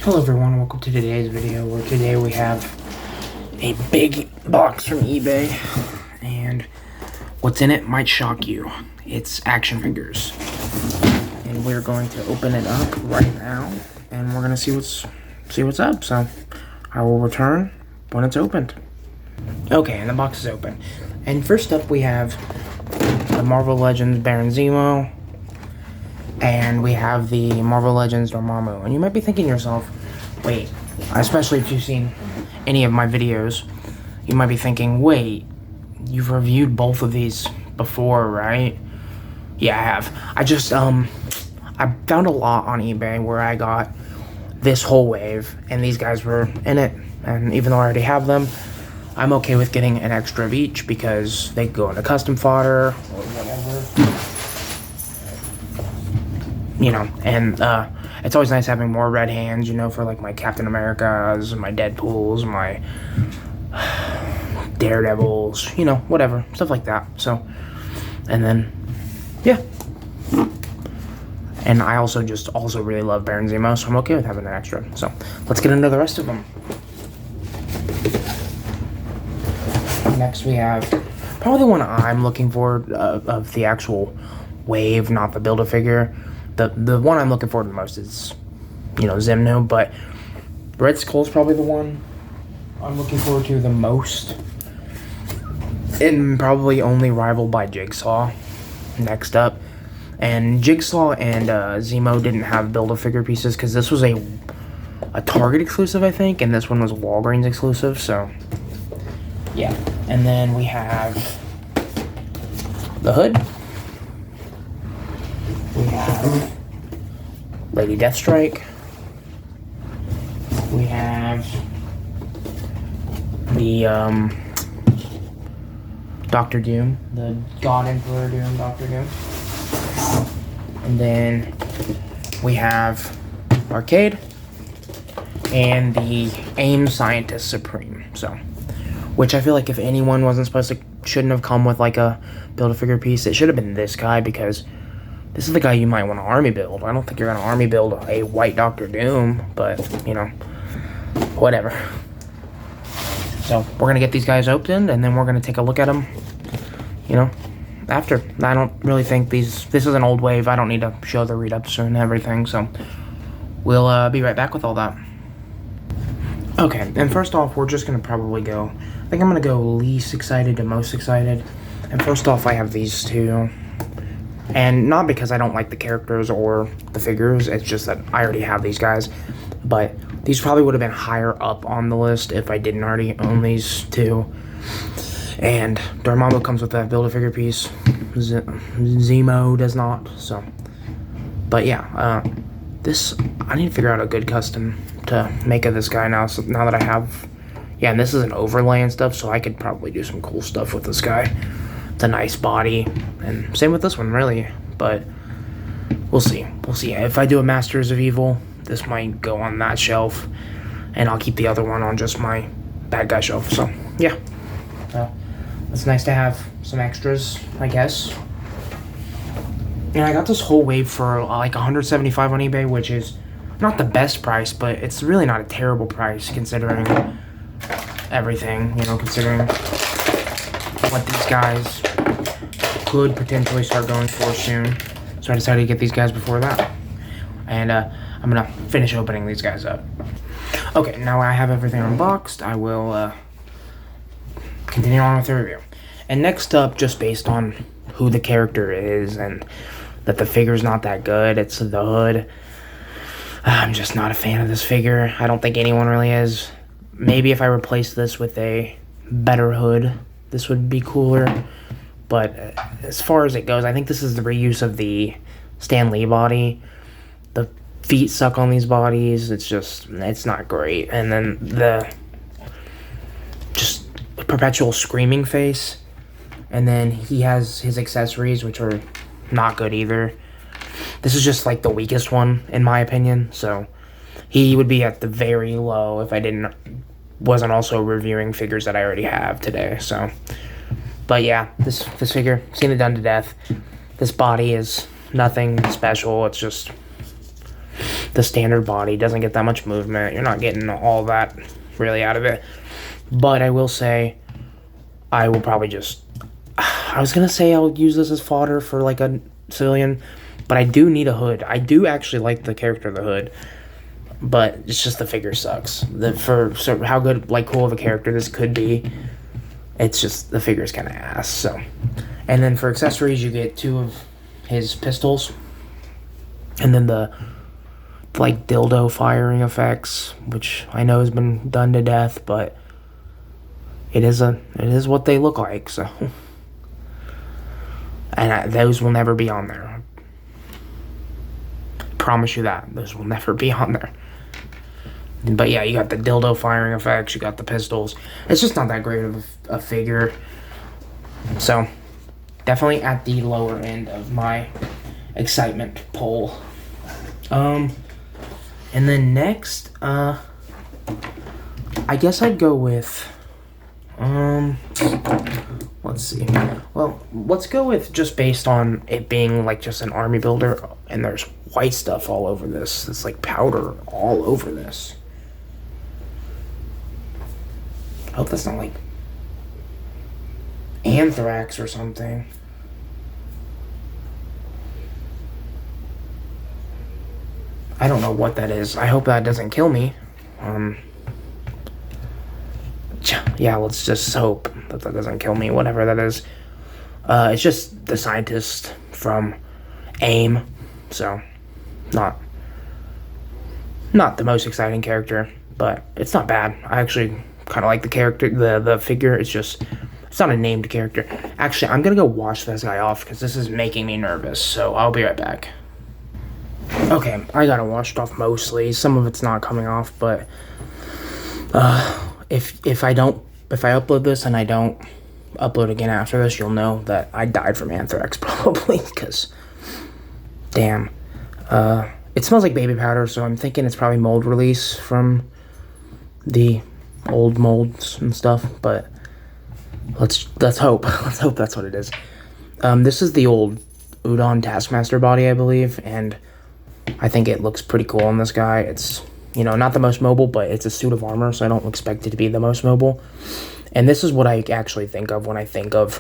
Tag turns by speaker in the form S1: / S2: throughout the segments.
S1: Hello everyone, welcome to today's video, where today we have a big box from eBay, and what's in it might shock you. It's action figures, and we're going to open it up right now, and we're gonna see what's up. So I will return when it's opened. Okay, and the box is open, and first up we have the Marvel Legends Baron Zemo. And we have the Marvel Legends Dormammu. And you might be thinking to yourself, wait, especially if you've seen any of my videos, you might be thinking, wait, you've reviewed both of these before, right? Yeah, I have. I found a lot on eBay where I got this whole wave, and these guys were in it. And even though I already have them, I'm okay with getting an extra of each because they go into custom fodder or whatever. You know, and it's always nice having more red hands, you know, for like my Captain Americas, my Deadpools, my Daredevils, you know, whatever, stuff like that. So, and then, yeah. And I also really love Baron Zemo, so I'm okay with having an extra. So, let's get into the rest of them. Next we have probably the one I'm looking for of the actual wave, not the Build-A-Figure. The one I'm looking forward to the most is, you know, Xemnu, but Red Skull's probably the one I'm looking forward to the most. And probably only rivaled by Jigsaw next up. And Jigsaw and Zemo didn't have Build-A-Figure pieces because this was a Target exclusive, I think, and this one was Walgreens exclusive, so yeah. And then we have the hood. We have Lady Deathstrike. We have the Doctor Doom, the God Emperor Doom, Doctor Doom. And then we have Arcade and the AIM Scientist Supreme. So, which I feel like if anyone shouldn't have come with like a Build-A-Figure piece, it should have been this guy because this is the guy you might want to army build. I don't think you're going to army build a white Doctor Doom, but, you know, whatever. So, we're going to get these guys opened, and then we're going to take a look at them, you know, after. I don't really think this is an old wave. I don't need to show the read-ups and everything, so we'll be right back with all that. Okay, and first off, we're just going to probably go, I think I'm going to go least excited to most excited. And first off, I have these two. And not because I don't like the characters or the figures, it's just that I already have these guys. But these probably would have been higher up on the list if I didn't already own these two. And Dormammu comes with a Build-A-Figure piece. Zemo does not, so. But yeah, I need to figure out a good custom to make of this guy now. So now that I have, yeah, and this is an overlay and stuff, so I could probably do some cool stuff with this guy. It's a nice body, and same with this one, really, but we'll see. We'll see. If I do a Masters of Evil, this might go on that shelf, and I'll keep the other one on just my bad guy shelf, so, yeah. It's nice to have some extras, I guess. And I got this whole wave for, like, $175 on eBay, which is not the best price, but it's really not a terrible price, considering everything, you know, considering what these guys could potentially start going for soon. So I decided to get these guys before that. And I'm going to finish opening these guys up. Okay, now I have everything unboxed. I will continue on with the review. And next up, just based on who the character is and that the figure's not that good, it's the hood. I'm just not a fan of this figure. I don't think anyone really is. Maybe if I replace this with a better hood, this would be cooler, but as far as it goes, I think this is the reuse of the Stan Lee body. The feet suck on these bodies. It's not great. And then the just perpetual screaming face. And then he has his accessories, which are not good either. This is just like the weakest one, in my opinion. So he would be at the very low if I wasn't also reviewing figures that I already have today. So, but yeah, this figure, seen it done to death. This body is nothing special. It's just the standard body. Doesn't get that much movement. You're not getting all that really out of it. But I will say, I will probably just... I was going to say I'll use this as fodder for like a civilian, but I do need a hood. I do actually like the character of the hood, but it's just the figure sucks. So how good, like, cool of a character this could be, it's just the figure's kind of ass. So, and then for accessories, you get 2 of his pistols, and then the like dildo firing effects, which I know has been done to death, but it is what they look like. So, and those will never be on there. I promise you that those will never be on there. But yeah, you got the dildo firing effects, you got the pistols. It's just not that great of a figure. So, definitely at the lower end of my excitement poll. And then next, I guess I'd go with, let's see. Well, let's go with just based on it being like just an army builder, and there's white stuff all over this. It's like powder all over this. I hope that's not like anthrax or something. I don't know what that is. I hope that doesn't kill me. Yeah, let's just hope that doesn't kill me, whatever that is. It's just the scientist from AIM, so not the most exciting character, but it's not bad. I actually kind of like the character, the figure. It's not a named character. Actually, I'm gonna go wash this guy off because this is making me nervous, so I'll be right back. Okay, I got it washed off mostly. Some of it's not coming off, but if I upload this and I don't upload again after this, you'll know that I died from anthrax probably, because damn. It smells like baby powder, so I'm thinking it's probably mold release from the old molds and stuff, but let's hope. Let's hope that's what it is. This is the old Udon Taskmaster body, I believe, and I think it looks pretty cool on this guy. It's, not the most mobile, but it's a suit of armor, so I don't expect it to be the most mobile. And this is what I actually think of when I think of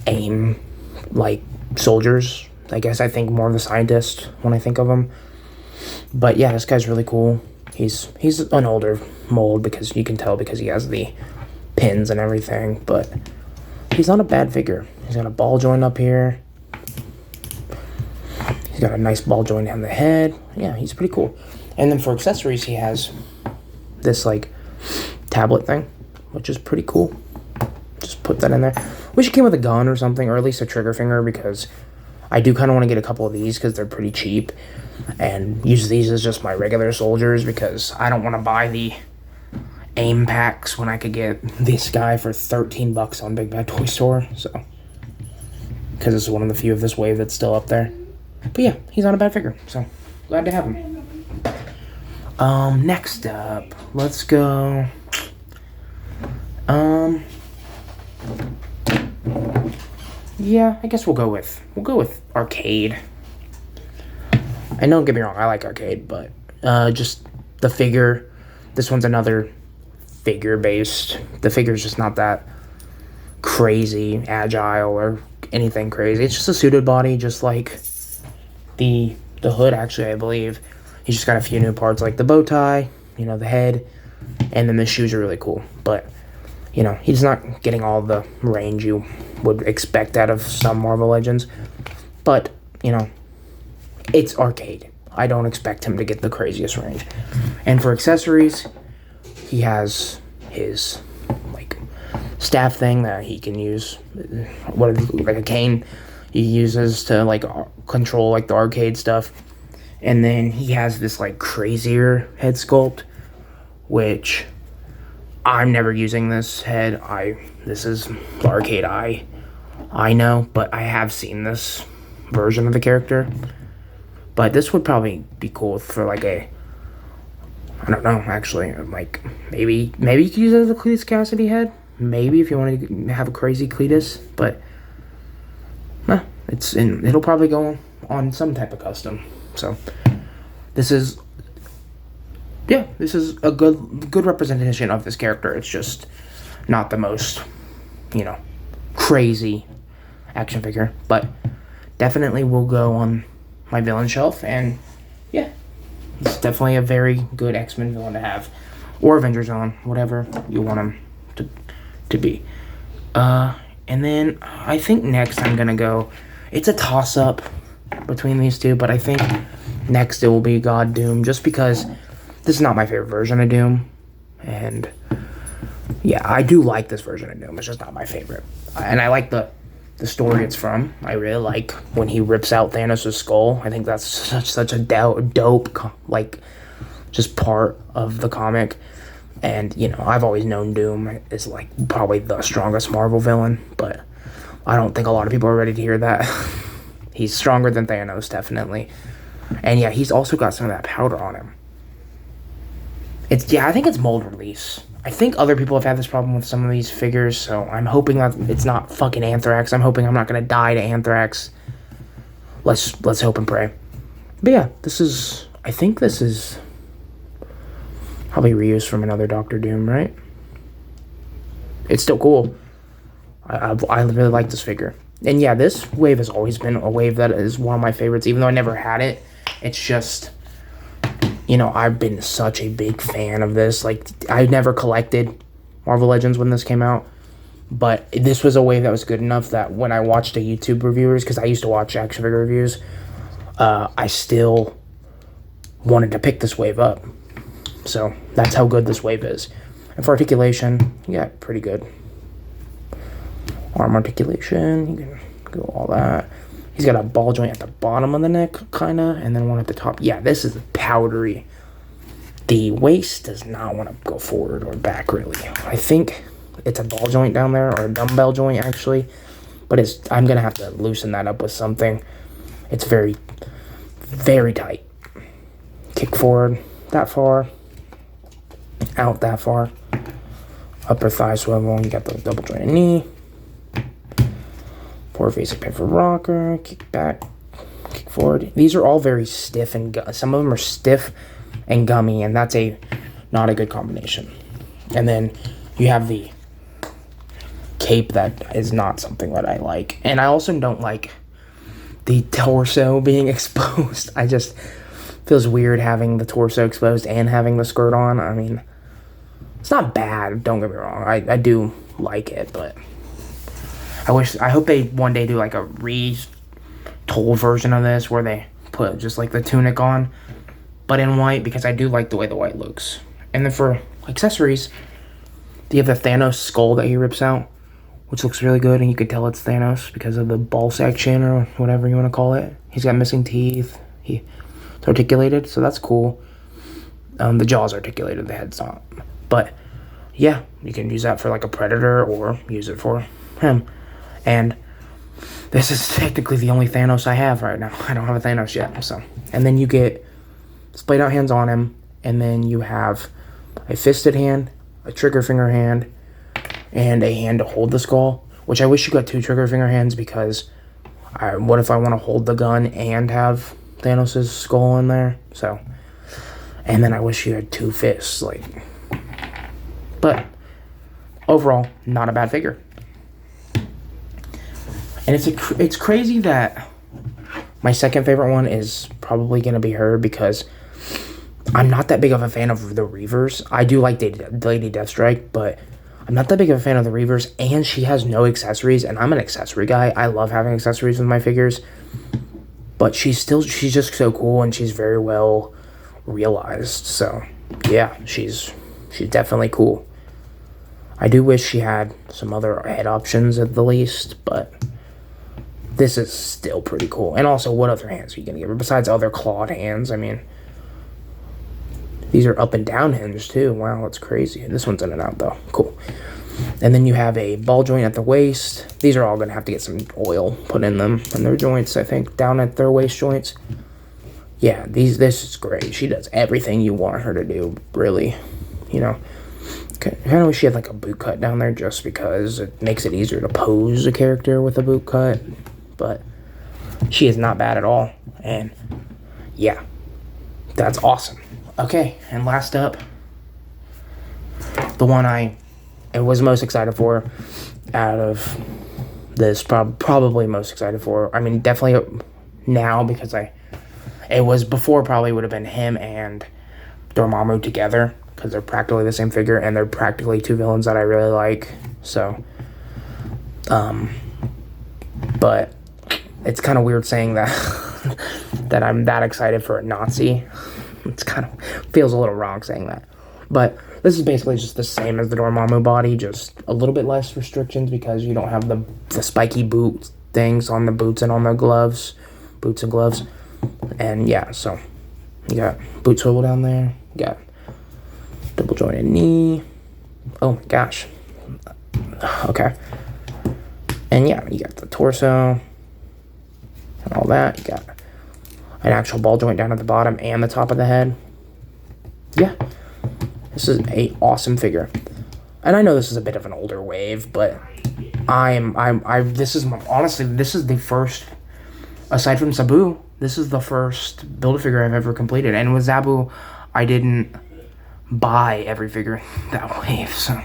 S1: AIM, like, soldiers. I guess I think more of the scientist when I think of him. But yeah, this guy's really cool. He's an older mold, because you can tell because he has the pins and everything, but he's not a bad figure. He's got a ball joint up here. He's got a nice ball joint on the head. Yeah, he's pretty cool. And then for accessories, he has this, like, tablet thing, which is pretty cool. Just put that in there. Wish it came with a gun or something, or at least a trigger finger, because I do kind of want to get a couple of these because they're pretty cheap, and use these as just my regular soldiers, because I don't want to buy the AIM packs when I could get this guy for $13 on Big Bad Toy Store. So, because it's one of the few of this wave that's still up there. But yeah, he's not a bad figure, so glad to have him. Next up, let's go. Yeah, I guess we'll go with Arcade. And don't get me wrong, I like Arcade, but just the figure. This one's another figure based. The figure's just not that crazy, agile, or anything crazy. It's just a suited body, just like the hood, actually, I believe. He's just got a few new parts, like the bow tie, the head, and then the shoes are really cool. But, he's not getting all the range you would expect out of some Marvel Legends. But, it's Arcade. I don't expect him to get the craziest range. And for accessories, he has his, like, staff thing that he can use, like a cane he uses to, like, control, like, the arcade stuff. And then he has this, like, crazier head sculpt, which I'm never using this head. This is the Arcade I know, but I have seen this version of the character. But this would probably be cool for, like, I don't know, actually, like, maybe you could use it as a Cletus Cassidy head. Maybe if you want to have a crazy Cletus, but it'll probably go on some type of custom. So this is yeah, this is a good representation of this character. It's just not the most, crazy action figure, but definitely will go on my villain shelf. And yeah, it's definitely a very good X-Men villain to have, or Avengers villain, whatever you want him to be. And then I think next I'm gonna go. It's a toss-up between these two, but I think next it will be God Doom, just because this is not my favorite version of Doom, and yeah, I do like this version of Doom. It's just not my favorite, and I like the story it's from. I really like when he rips out Thanos' skull. I think that's such a dope just part of the comic. And I've always known Doom is like probably the strongest Marvel villain, but I don't think a lot of people are ready to hear that. He's stronger than Thanos, definitely. And yeah, he's also got some of that powder on him. I think it's mold release. I think other people have had this problem with some of these figures, so I'm hoping that it's not fucking anthrax. I'm hoping I'm not gonna die to anthrax. Let's hope and pray. But yeah, I think this is probably reused from another Doctor Doom, right? It's still cool. I really like this figure. And yeah, this wave has always been a wave that is one of my favorites, even though I never had it. It's just, I've been such a big fan of this. Like, I never collected Marvel Legends when this came out, but this was a wave that was good enough that when I watched a YouTube reviewers, because I used to watch action figure reviews, I still wanted to pick this wave up. So that's how good this wave is. And for articulation, yeah, pretty good. Arm articulation, you can go all that. He's got a ball joint at the bottom of the neck, kind of, and then one at the top. Yeah, this is powdery. The waist does not want to go forward or back, really. I think it's a ball joint down there, or a dumbbell joint, actually. But I'm going to have to loosen that up with something. It's very, very tight. Kick forward that far. Out that far. Upper thigh swivel. You got the double jointed knee. Forward facing pivot rocker. Kick back. Kick forward. These are all very stiff, and some of them are stiff and gummy, and that's not a good combination. And then you have the cape that is not something that I like. And I also don't like the torso being exposed. I just feels weird having the torso exposed and having the skirt on. I mean, it's not bad, don't get me wrong. I do like it, but I hope they one day do like a retold version of this where they put just like the tunic on, but in white, because I do like the way the white looks. And then for accessories, you have the Thanos skull that he rips out, which looks really good, and you could tell it's Thanos because of the ball section or whatever you want to call it. He's got missing teeth. It's articulated, so that's cool. The jaw's articulated, the head's not. But yeah, you can use that for like a Predator or use it for him. And this is technically the only Thanos I have right now. I don't have a Thanos yet, so. And then you get splayed out hands on him, and then you have a fisted hand, a trigger finger hand, and a hand to hold the skull, which I wish you got 2 trigger finger hands, because what if I want to hold the gun and have Thanos' skull in there? So, and then I wish you had 2 fists, but overall, not a bad figure. And it's crazy that my second favorite one is probably going to be her, because I'm not that big of a fan of the Reavers. I do like Lady Deathstrike, but I'm not that big of a fan of the Reavers, and she has no accessories, and I'm an accessory guy. I love having accessories with my figures, but she's just so cool, and she's very well realized. So yeah, she's definitely cool. I do wish she had some other head options at the least, but this is still pretty cool. And also, what other hands are you going to give her besides other clawed hands? I mean, these are up and down hinge too. Wow, that's crazy. And this one's in and out though. Cool. And then you have a ball joint at the waist. These are all going to have to get some oil put in them and their joints, I think, down at their waist joints. Yeah, this is great. She does everything you want her to do, really. I kind of wish she had like a boot cut down there, just because it makes it easier to pose a character with a boot cut. But she is not bad at all. And yeah, That's awesome. Okay, and last up, the one I was most excited for out of this, probably most excited for. I mean, definitely now, because it was before, probably would have been him and Dormammu together, because they're practically the same figure, and they're practically two villains that I really like. So, but it's kind of weird saying that that I'm that excited for a Nazi. It's kind of feels a little wrong saying that, but this is basically just the same as the Dormammu body, just a little bit less restrictions because you don't have the spiky boot things on the boots and on the gloves, boots and gloves, and yeah. So you got boot swivel down there. You got double jointed knee. Oh my gosh. Okay. And yeah, you got the torso and all that. You got an actual ball joint down at the bottom and the top of the head. Yeah. This is a awesome figure. And I know this is a bit of an older wave, but this is the first, aside from Zabu, this is the first Build-A-Figure I've ever completed. And with Zabu, I didn't buy every figure that wave, so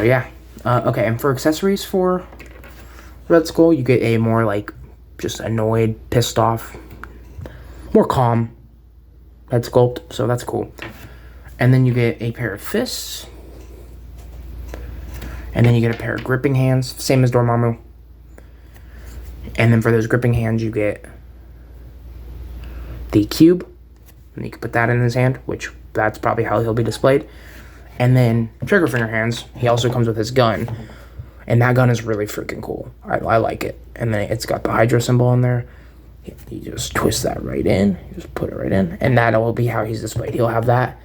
S1: yeah. Okay, and for accessories for Red Skull, you get a more like just annoyed, pissed off, more calm head sculpt, so that's cool. And then you get a pair of fists, and then you get a pair of gripping hands, same as Dormammu. And then for those gripping hands, you get the cube, and you can put that in his hand, which that's probably how he'll be displayed. And then trigger finger hands, he also comes with his gun, and that gun is really freaking cool. I like it. And then it's got the Hydra symbol on there. You just twist that right in, you just put it right in, and that will be how he's displayed. He'll have that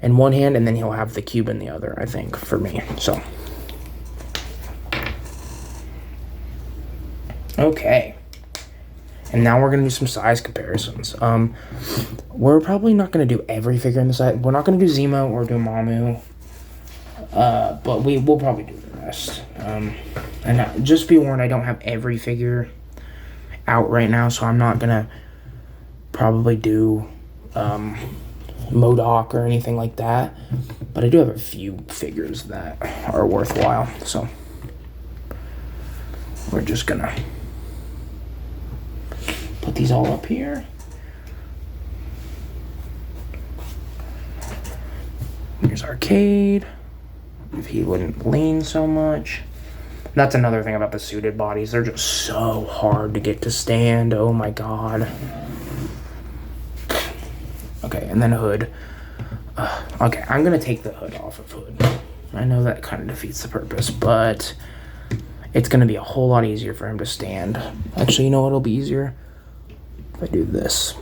S1: in one hand, and then he'll have the cube in the other, I think, for me. So, okay. And now we're going to do some size comparisons. We're probably not going to do every figure in the size. We're not going to do Zemo or Dormammu, but we'll probably do the rest. And just be warned, I don't have every figure out right now, so I'm not going to probably do MODOK or anything like that. But I do have a few figures that are worthwhile, so we're just going to put these all up here. Here's Arcade, if he wouldn't lean so much. That's another thing about the suited bodies. They're just so hard to get to stand. Oh my god. Okay, and then Hood. Okay, I'm going to take the hood off of Hood. I know that kind of defeats the purpose, but it's going to be a whole lot easier for him to stand. Actually, you know what'll be easier? If I do this.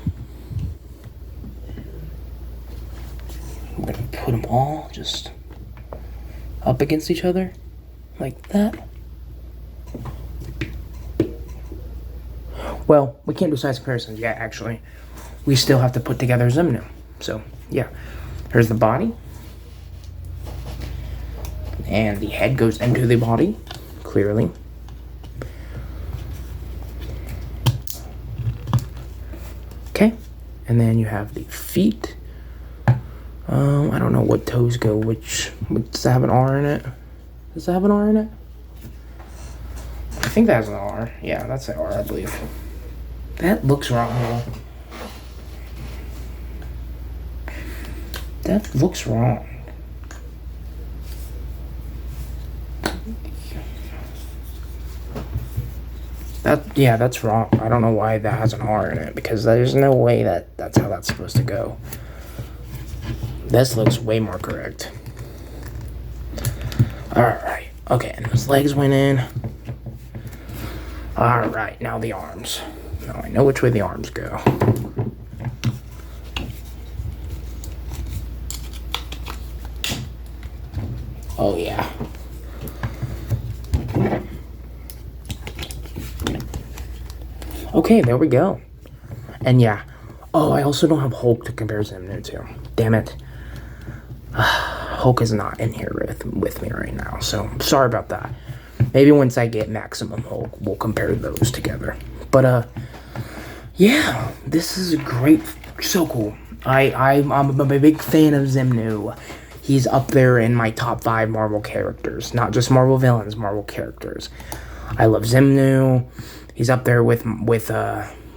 S1: I'm going to put them all just up against each other, like that. Well, we can't do size comparisons yet, actually. We still have to put together Xemnu. So, yeah. Here's the body. And the head goes into the body, clearly. Okay. And then you have the feet. I don't know what toes go, which does that have an R in it? Does that have an R in it? I think that has an R. Yeah, that's an R, I believe. That looks wrong, though. That looks wrong. Yeah, that's wrong. I don't know why that has an R in it, because there's no way that's how that's supposed to go. This looks way more correct. Alright. Okay, and those legs went in. Alright, now the arms. Now I know which way the arms go. Oh, yeah. Okay, there we go. And yeah. Oh, I also don't have Hulk to compare Xemnu to. Damn it. Hulk is not in here with me right now, so sorry about that. Maybe once I get Maximum Hulk, we'll compare those together. But Yeah, this is a great, so cool. I'm a big fan of Xemnu. He's up there in my top 5 Marvel characters, not just Marvel villains, Marvel characters. I love Xemnu. He's up there with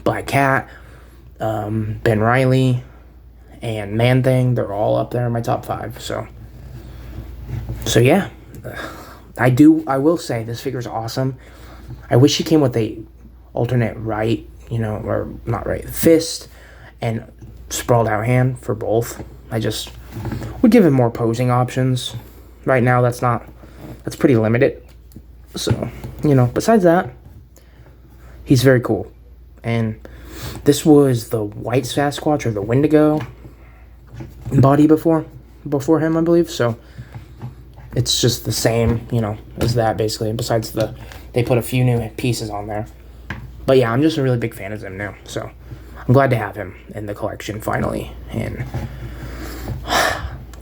S1: Black Cat, Ben Riley, and Man Thing. They're all up there in my top 5. So yeah, I will say this figure's awesome. I wish he came with a alternate right, or not right, fist and sprawled out hand for both. I just would give him more posing options. Right now, that's pretty limited. So, besides that, he's very cool. And this was the white Sasquatch or the Wendigo body before him, I believe. So it's just the same, as that basically. Besides they put a few new pieces on there. But yeah, I'm just a really big fan of him now. So I'm glad to have him in the collection finally.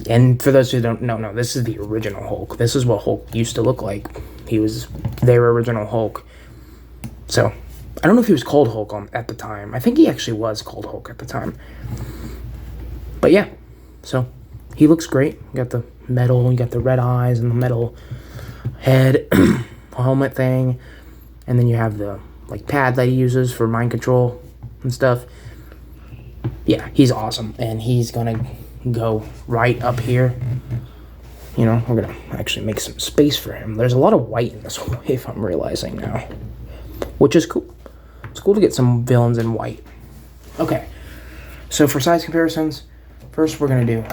S1: And for those who don't know, this is the original Hulk. This is what Hulk used to look like. He was their original Hulk. So I don't know if he was called Hulk at the time. I think he actually was called Hulk at the time. But yeah, so he looks great. You got the metal, you got the red eyes and the metal head helmet thing. And then you have the pad that he uses for mind control and stuff. Yeah, he's awesome. And he's gonna go right up here. We're gonna actually make some space for him. There's a lot of white in this wave, I'm realizing now, which is cool. It's cool to get some villains in white. Okay, so for size comparisons, first we're gonna do,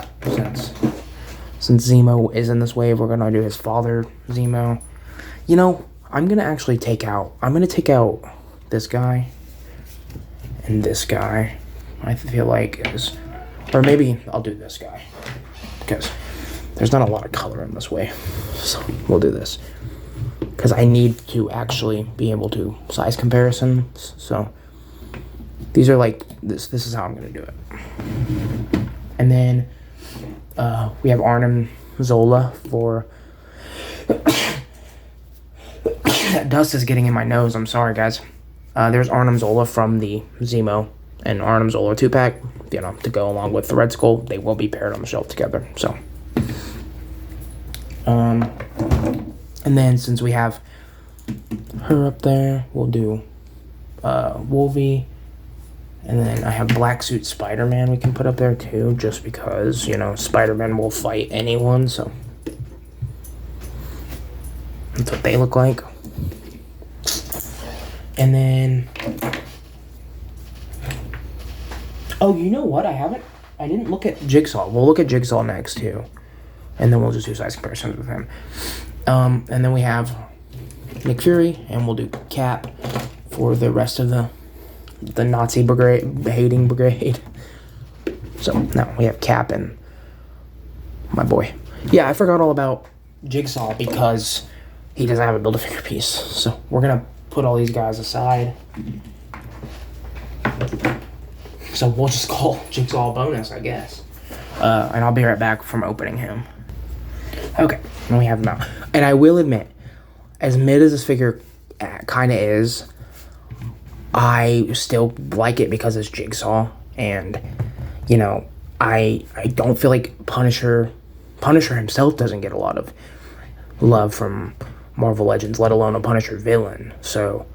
S1: since Zemo is in this wave, we're gonna do his father, Zemo. I'm gonna take out this guy and this guy. I feel like or maybe I'll do this guy because there's not a lot of color in this wave. So we'll do this because I need to actually be able to size comparisons. So these are this is how I'm gonna do it. And then we have Arnim Zola for that dust is getting in my nose. I'm sorry, guys. There's Arnim Zola from the Zemo and Arnim Zola 2-pack, to go along with the Red Skull. They will be paired on the shelf together. So, and then since we have her up there, we'll do Wolvie. And then I have Black Suit Spider-Man we can put up there too, just because, Spider-Man will fight anyone, so that's what they look like. And then, oh, you know what? I didn't look at Jigsaw. We'll look at Jigsaw next too. And then we'll just do size comparisons with him. And then we have Nick Fury, and we'll do Cap for the rest of the Nazi hating brigade. So now we have Cap and my boy. Yeah, I forgot all about Jigsaw because he doesn't have a Build-A-Figure piece. So we're gonna put all these guys aside. So we'll just call Jigsaw a bonus, I guess. And I'll be right back from opening him. Okay, and we have him out. And I will admit, as mid as this figure kind of is, I still like it because it's Jigsaw. And, I don't feel like Punisher himself doesn't get a lot of love from Marvel Legends, let alone a Punisher villain. So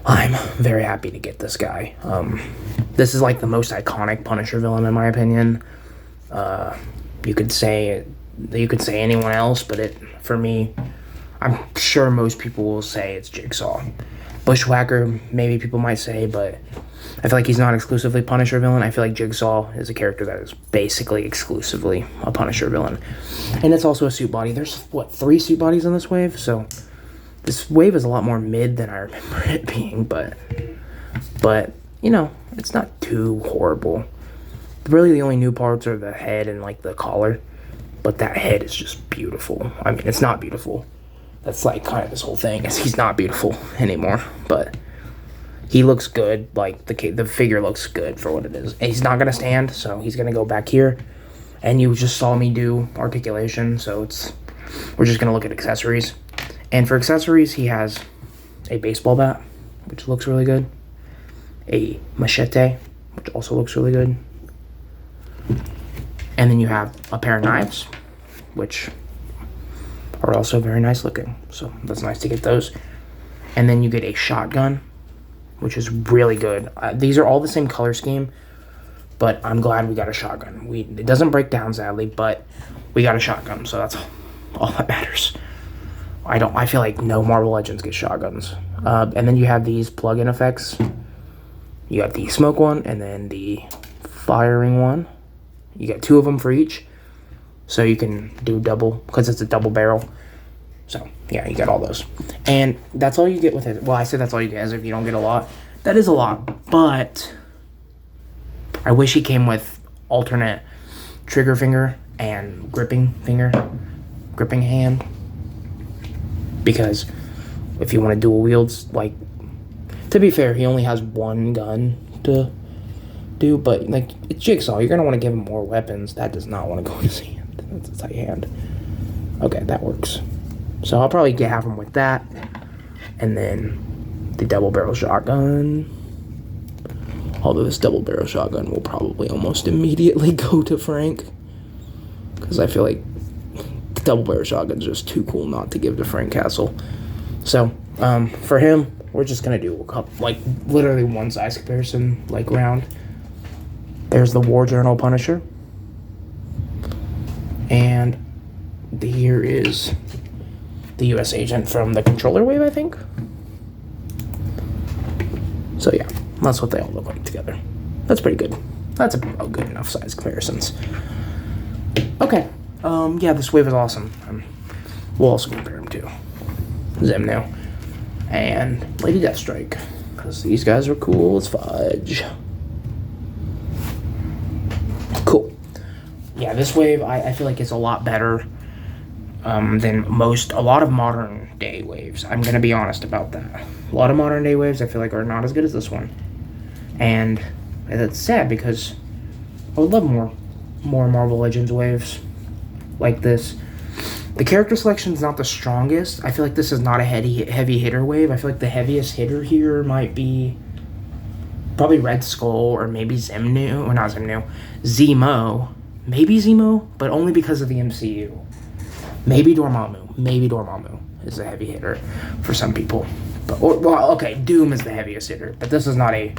S1: I'm very happy to get this guy. This is the most iconic Punisher villain in my opinion. You could say anyone else, but for me, I'm sure most people will say it's Jigsaw. Bushwhacker, maybe people might say, but I feel like he's not exclusively Punisher villain. I feel like Jigsaw is a character that is basically exclusively a Punisher villain. And it's also a suit body. There's, 3 suit bodies in this wave? So this wave is a lot more mid than I remember it being, but it's not too horrible. Really, the only new parts are the head and, the collar. But that head is just beautiful. I mean, it's not beautiful. That's, kind of this whole thing, is he's not beautiful anymore. But he looks good. The figure looks good for what it is. And he's not going to stand, so he's going to go back here. And you just saw me do articulation, so we're just going to look at accessories. And for accessories, he has a baseball bat, which looks really good. a machete, which also looks really good. And then you have a pair of knives, which are also very nice looking. So that's nice to get those. And then you get a shotgun, which is really good. These are all the same color scheme, but I'm glad we got a shotgun. It doesn't break down, sadly, but we got a shotgun, so that's all that matters. I feel like no Marvel Legends get shotguns. And then you have these plug-in effects. You got the smoke one and then the firing one. You get 2 of them for each, so you can do double, because it's a double barrel. So yeah, you got all those, and that's all you get with it. Well, I said that's all you get, as if you don't get a lot. That is a lot, but I wish he came with alternate trigger finger and gripping hand, because if you want to dual wields, like, to be fair, he only has one gun to do, but like, it's Jigsaw, you're gonna want to give him more weapons. That does not want to go in his hand. That's a tight hand. Okay, that works. So I'll probably have him with that, and then the double barrel shotgun. Although this double barrel shotgun will probably almost immediately go to Frank, because I feel like the double barrel shotgun is just too cool not to give to Frank Castle. So for him, we're just gonna do a couple, like literally one size comparison, like round. There's the War Journal Punisher, and here is the U.S. agent from the Controller Wave, I think. So yeah, that's what they all look like together. That's pretty good. That's a good enough size comparisons. Okay, yeah, this wave is awesome. We'll also compare them to Xemnu and Lady Deathstrike, because these guys are cool as fudge. Cool. Yeah, this wave, I feel like it's a lot better than a lot of modern day waves. I'm going to be honest about that. A lot of modern day waves, I feel like, are not as good as this one. And that's sad, because I would love more Marvel Legends waves like this. The character selection is not the strongest. I feel like this is not a heavy hitter wave. I feel like the heaviest hitter here might be probably Red Skull, or maybe Xemnu, or not Xemnu, Zemo. Maybe Zemo, but only because of the MCU. Maybe Dormammu is a heavy hitter for some people. But okay, Doom is the heaviest hitter, but this is not a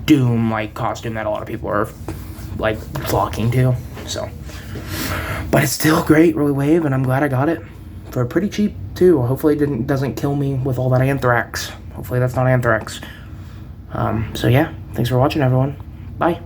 S1: Doom like costume that a lot of people are like flocking to. So, but it's still great, really wave, and I'm glad I got it for pretty cheap too. Hopefully it doesn't kill me with all that anthrax. Hopefully that's not anthrax. So yeah, thanks for watching, everyone. Bye.